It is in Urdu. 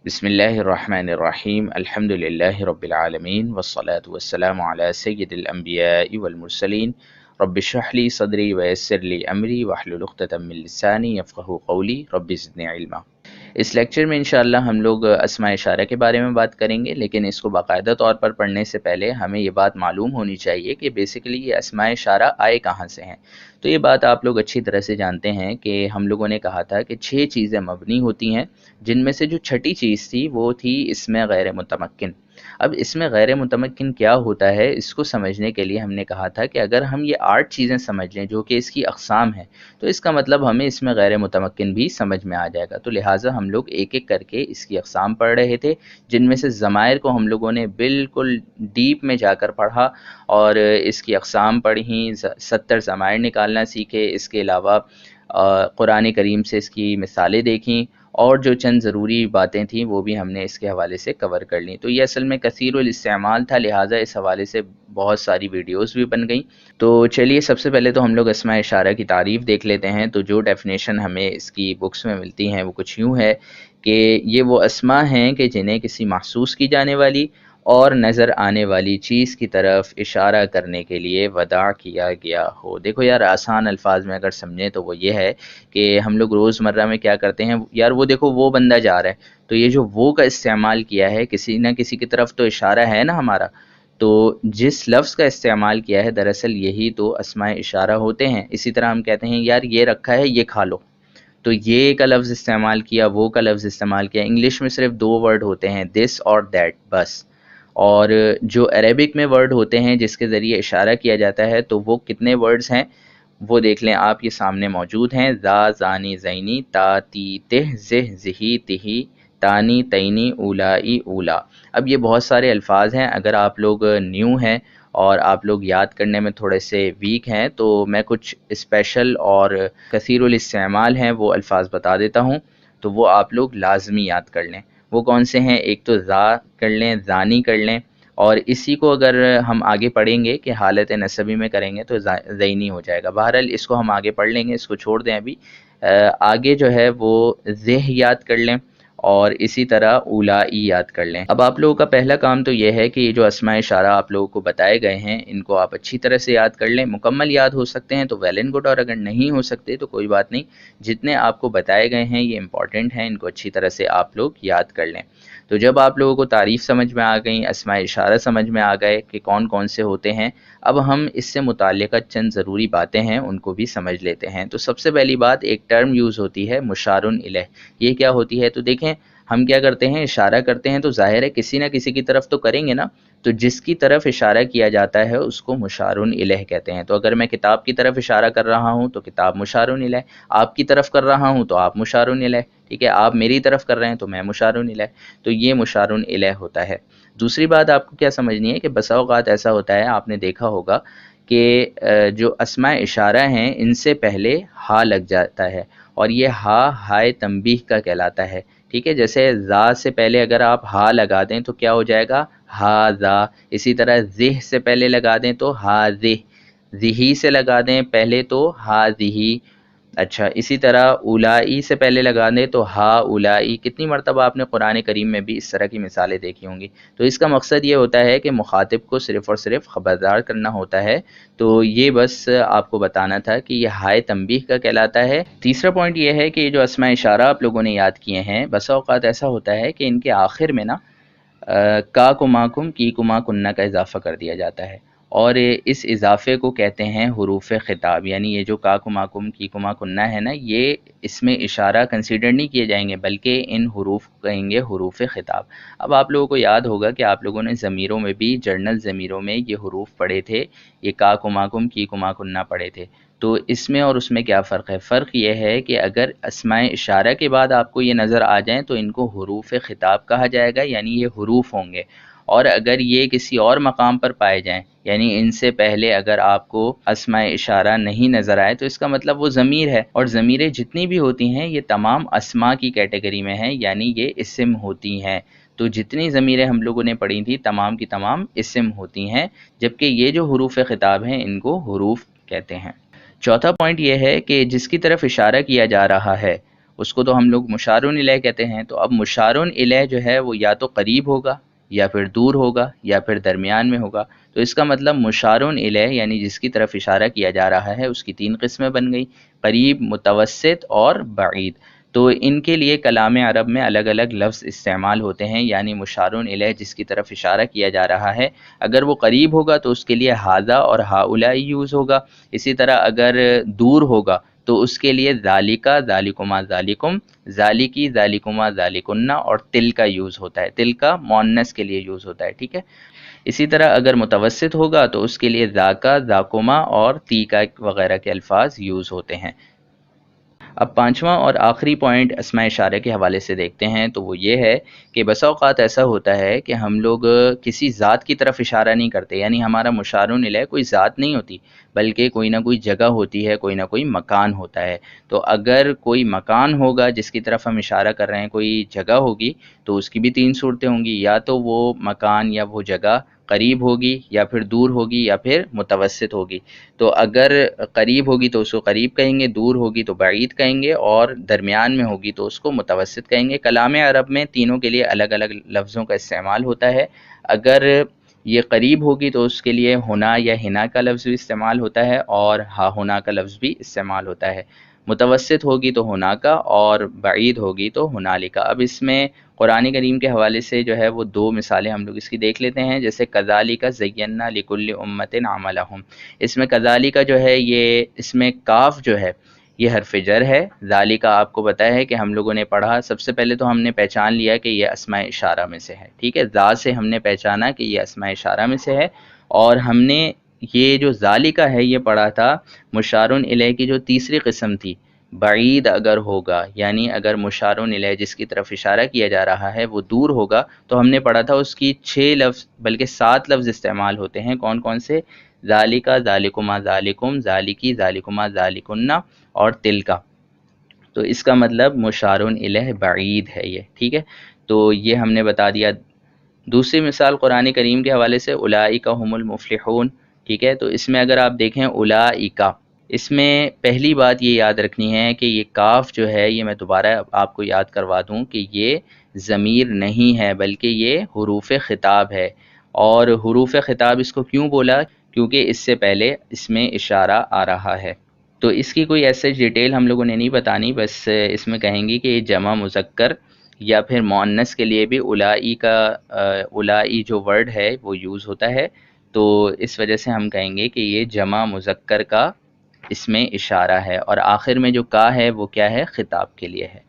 بسم اللہ الرحمن الرحیم الحمد للہ رب العالمین والصلاة والسلام علی سید الانبیاء والمرسلین رب اشرح لی صدری ویسر لی امری واحلل عقدۃ من لسانی یفقہوا قولی رب زدنی علما۔ اس لیکچر میں انشاءاللہ ہم لوگ اسماء اشارہ کے بارے میں بات کریں گے، لیکن اس کو باقاعدہ طور پر پڑھنے سے پہلے ہمیں یہ بات معلوم ہونی چاہیے کہ بیسیکلی یہ اسماء اشارہ آئے کہاں سے ہیں۔ تو یہ بات آپ لوگ اچھی طرح سے جانتے ہیں کہ ہم لوگوں نے کہا تھا کہ 6 چیزیں مبنی ہوتی ہیں، جن میں سے جو چھٹی چیز تھی وہ تھی اسم غیر متمکن۔ اب اسم غیر متمکن کیا ہوتا ہے، اس کو سمجھنے کے لیے ہم نے کہا تھا کہ اگر ہم یہ 8 چیزیں سمجھ لیں جو کہ اس کی اقسام ہیں، تو اس کا مطلب ہمیں اسم غیر متمکن بھی سمجھ میں آ جائے گا۔ تو لہٰذا ہم لوگ ایک ایک کر کے اس کی اقسام پڑھ رہے تھے، جن میں سے ضمائر کو ہم لوگوں نے بالکل ڈیپ میں جا کر پڑھا اور اس کی اقسام پڑھی، 70 ضمائر نکالنا سیکھے۔ اس کے علاوہ قرآن کریم سے اس کی مثالیں دیکھیں، اور جو چند ضروری باتیں تھیں وہ بھی ہم نے اس کے حوالے سے کور کر لیں۔ تو یہ اصل میں کثیر الاستعمال تھا، لہٰذا اس حوالے سے بہت ساری ویڈیوز بھی بن گئیں۔ تو چلیے سب سے پہلے تو ہم لوگ اسماء اشارہ کی تعریف دیکھ لیتے ہیں۔ تو جو ڈیفینیشن ہمیں اس کی بکس میں ملتی ہیں وہ کچھ یوں ہے کہ یہ وہ اسماء ہیں کہ جنہیں کسی محسوس کی جانے والی اور نظر آنے والی چیز کی طرف اشارہ کرنے کے لیے وضع کیا گیا ہو۔ دیکھو یار، آسان الفاظ میں اگر سمجھیں تو وہ یہ ہے کہ ہم لوگ روزمرہ میں کیا کرتے ہیں، یار وہ دیکھو وہ بندہ جا رہا ہے، تو یہ جو وہ کا استعمال کیا ہے، کسی نہ کسی کی طرف تو اشارہ ہے نا ہمارا۔ تو جس لفظ کا استعمال کیا ہے دراصل یہی تو اسماء اشارہ ہوتے ہیں۔ اسی طرح ہم کہتے ہیں یار یہ رکھا ہے، یہ کھا لو، تو یہ کا لفظ استعمال کیا، وہ کا لفظ استعمال کیا۔ انگلش میں صرف 2 ورڈ ہوتے ہیں، دس اور دیٹ، بس۔ اور جو عربک میں ورڈ ہوتے ہیں جس کے ذریعے اشارہ کیا جاتا ہے، تو وہ کتنے ورڈز ہیں وہ دیکھ لیں آپ، یہ سامنے موجود ہیں۔ ذا، زانی، زینی، تا، تی، تہ، زہ، زہی، تہی، تانی، تینی، اولائی، اولا۔ اب یہ بہت سارے الفاظ ہیں، اگر آپ لوگ نیو ہیں اور آپ لوگ یاد کرنے میں تھوڑے سے ویک ہیں تو میں کچھ اسپیشل اور کثیر الاستعمال ہیں وہ الفاظ بتا دیتا ہوں، تو وہ آپ لوگ لازمی یاد کر لیں۔ وہ کون سے ہیں؟ ایک تو ذا کر لیں، زانی کر لیں، اور اسی کو اگر ہم آگے پڑھیں گے کہ حالت نسبی میں کریں گے تو زینی ہو جائے گا۔ بہرحال اس کو ہم آگے پڑھ لیں گے، اس کو چھوڑ دیں ابھی۔ آگے جو ہے وہ زہ یاد کر لیں اور اسی طرح اولائی یاد کر لیں۔ اب آپ لوگوں کا پہلا کام تو یہ ہے کہ یہ جو اسماء اشارہ آپ لوگوں کو بتائے گئے ہیں ان کو آپ اچھی طرح سے یاد کر لیں۔ مکمل یاد ہو سکتے ہیں تو ویل اینڈ گڈ، اور اگر نہیں ہو سکتے تو کوئی بات نہیں، جتنے آپ کو بتائے گئے ہیں یہ امپورٹنٹ ہیں، ان کو اچھی طرح سے آپ لوگ یاد کر لیں۔ تو جب آپ لوگوں کو تعریف سمجھ میں آ گئی، اسماء اشارہ سمجھ میں آ گئے کہ کون کون سے ہوتے ہیں، اب ہم اس سے متعلقہ چند ضروری باتیں ہیں ان کو بھی سمجھ لیتے ہیں۔ تو سب سے پہلی بات، ایک ٹرم یوز ہوتی ہے مشار الیہ۔ یہ کیا ہوتی ہے؟ تو دیکھیں ہم کیا کرتے ہیں، اشارہ کرتے ہیں تو ظاہر ہے کسی نہ کسی کی طرف تو کریں گے نا، تو جس کی طرف اشارہ کیا جاتا ہے اس کو مشار الیہ کہتے ہیں۔ تو اگر میں کتاب کی طرف اشارہ کر رہا ہوں تو کتاب مشار الیہ، آپ کی طرف کر رہا ہوں تو آپ مشار الیہ، ٹھیک ہے، آپ میری طرف کر رہے ہیں تو میں مشار الیہ، تو یہ مشار الیہ ہوتا ہے۔ دوسری بات آپ کو کیا سمجھنی ہے کہ بسا اوقات ایسا ہوتا ہے، آپ نے دیکھا ہوگا کہ جو اسماء اشارہ ہیں ان سے پہلے ہا لگ جاتا ہے، اور یہ ہا ہائے تنبیہ کا کہلاتا ہے، ٹھیک ہے۔ جیسے ذا سے پہلے اگر آپ ہا لگا دیں تو کیا ہو جائے گا؟ ہا ذا۔ اسی طرح زہ سے پہلے لگا دیں تو ہا زہ، زہی سے لگا دیں پہلے تو ہا زہی۔ اچھا، اسی طرح اولائی سے پہلے لگا دیں تو ہا اولائی۔ کتنی مرتبہ آپ نے قرآن کریم میں بھی اس طرح کی مثالیں دیکھی ہوں گی۔ تو اس کا مقصد یہ ہوتا ہے کہ مخاطب کو صرف اور صرف خبردار کرنا ہوتا ہے۔ تو یہ بس آپ کو بتانا تھا کہ یہ ہائے تنبیہ کا کہلاتا ہے۔ تیسرا پوائنٹ یہ ہے کہ یہ جو اسماء اشارہ آپ لوگوں نے یاد کیے ہیں، بسا اوقات ایسا ہوتا ہے کہ ان کے آخر میں نا کا کما کم کی کما کنہ کا اضافہ کر دیا جاتا ہے، اور اس اضافے کو کہتے ہیں حروف خطاب۔ یعنی یہ جو کا کما کم کی کما کنہ ہے نا، یہ اس میں اشارہ کنسیڈر نہیں کیے جائیں گے، بلکہ ان حروف کو کہیں گے حروف خطاب۔ اب آپ لوگوں کو یاد ہوگا کہ آپ لوگوں نے ضمیروں میں بھی، جرنل ضمیروں میں یہ حروف پڑھے تھے، یہ کا کما کم کی کما کنہ پڑھے تھے۔ تو اس میں اور اس میں کیا فرق ہے؟ فرق یہ ہے کہ اگر اسماء اشارہ کے بعد آپ کو یہ نظر آ جائیں تو ان کو حروف خطاب کہا جائے گا، یعنی یہ حروف ہوں گے۔ اور اگر یہ کسی اور مقام پر پائے جائیں، یعنی ان سے پہلے اگر آپ کو اسماء اشارہ نہیں نظر آئے تو اس کا مطلب وہ ضمیر ہے، اور ضمیریں جتنی بھی ہوتی ہیں یہ تمام اسماء کی کیٹیگری میں ہیں، یعنی یہ اسم ہوتی ہیں۔ تو جتنی ضمیریں ہم لوگوں نے پڑھی تھیں تمام کی تمام اسم ہوتی ہیں، جبکہ یہ جو حروف خطاب ہیں ان کو حروف کہتے ہیں۔ چوتھا پوائنٹ یہ ہے کہ جس کی طرف اشارہ کیا جا رہا ہے اس کو تو ہم لوگ مشارون الیہ کہتے ہیں. تو اب مشارون الیہ جو ہے وہ یا تو قریب ہوگا یا پھر دور ہوگا یا پھر درمیان میں ہوگا. تو اس کا مطلب مشارون الیہ یعنی جس کی طرف اشارہ کیا جا رہا ہے اس کی 3 قسمیں بن گئی، قریب، متوسط اور بعید. تو ان کے لیے کلام عرب میں الگ الگ لفظ استعمال ہوتے ہیں. یعنی مشارون الیہ جس کی طرف اشارہ کیا جا رہا ہے اگر وہ قریب ہوگا تو اس کے لیے ھذا اور ہؤلاء یوز ہوگا. اسی طرح اگر دور ہوگا تو اس کے لیے ذالکا، ذالکما، ذالکم، ذالکی، ذالکما، ذالکن اور تل کا یوز ہوتا ہے. تل کا مؤنث کے لیے یوز ہوتا ہے. ٹھیک ہے. اسی طرح اگر متوسط ہوگا تو اس کے لیے ذاکا، ذاکما اور تیکا وغیرہ کے الفاظ یوز ہوتے ہیں. اب پانچواں اور آخری پوائنٹ اسماء اشارہ کے حوالے سے دیکھتے ہیں. تو وہ یہ ہے کہ بسا اوقات ایسا ہوتا ہے کہ ہم لوگ کسی ذات کی طرف اشارہ نہیں کرتے. یعنی ہمارا مشارون الیہ کوئی ذات نہیں ہوتی بلکہ کوئی نہ کوئی جگہ ہوتی ہے، کوئی نہ کوئی مکان ہوتا ہے. تو اگر کوئی مکان ہوگا جس کی طرف ہم اشارہ کر رہے ہیں، کوئی جگہ ہوگی، تو اس کی بھی 3 صورتیں ہوں گی. یا تو وہ مکان یا وہ جگہ قریب ہوگی یا پھر دور ہوگی یا پھر متوسط ہوگی. تو اگر قریب ہوگی تو اس کو قریب کہیں گے، دور ہوگی تو بعید کہیں گے، اور درمیان میں ہوگی تو اس کو متوسط کہیں گے. کلام عرب میں تینوں کے لیے الگ الگ لفظوں کا استعمال ہوتا ہے. اگر یہ قریب ہوگی تو اس کے لیے ہونا یا ہنا کا لفظ بھی استعمال ہوتا ہے اور ہا ہونا کا لفظ بھی استعمال ہوتا ہے. متوسط ہوگی تو ہونا کا اور بعید ہوگی تو ہنالکا. اب اس میں قرآن کریم کے حوالے سے جو ہے وہ 2 مثالیں ہم لوگ اس کی دیکھ لیتے ہیں. جیسے کذالک زینا لکل امۃ عملہم. اس میں کذالک جو ہے یہ اس میں کاف جو ہے یہ حرف جر ہے. ذالک آپ کو پتہ ہے کہ ہم لوگوں نے پڑھا، سب سے پہلے تو ہم نے پہچان لیا کہ یہ اسماء اشارہ میں سے ہے. ٹھیک ہے. ذا سے ہم نے پہچانا کہ یہ اسماء اشارہ میں سے ہے، اور ہم نے یہ جو ذالک ہے یہ پڑھا تھا مشارون الیہ کی جو تیسری قسم تھی، بعید اگر ہوگا، یعنی اگر مشارون الیہ جس کی طرف اشارہ کیا جا رہا ہے وہ دور ہوگا تو ہم نے پڑھا تھا اس کی 6 لفظ بلکہ 7 لفظ استعمال ہوتے ہیں. کون کون سے؟ ذالکا، ذالکما، ذالکم، ذالکی، ذالکما، ذالکن اور تل کا. تو اس کا مطلب مشارون الیہ بعید ہے یہ. ٹھیک ہے. تو یہ ہم نے بتا دیا. دوسری مثال قرآن کریم کے حوالے سے اولئک هم المفلحون. ٹھیک ہے. تو اس میں اگر آپ دیکھیں اولئک، اس میں پہلی بات یہ یاد رکھنی ہے کہ یہ کاف جو ہے یہ میں دوبارہ آپ کو یاد کروا دوں کہ یہ ضمیر نہیں ہے بلکہ یہ حروف خطاب ہے. اور حروف خطاب اس کو کیوں بولا؟ کیونکہ اس سے پہلے اس میں اشارہ آ رہا ہے. تو اس کی کوئی ایسے ڈیٹیل ہم لوگوں نے نہیں بتانی، بس اس میں کہیں گی کہ یہ جمع مذکر یا پھر مؤنث کے لیے بھی الائی کا الائی جو ورڈ ہے وہ یوز ہوتا ہے. تو اس وجہ سے ہم کہیں گے کہ یہ جمع مذکر کا اس میں اشارہ ہے. اور آخر میں جو کا ہے وہ کیا ہے؟ خطاب کے لیے ہے.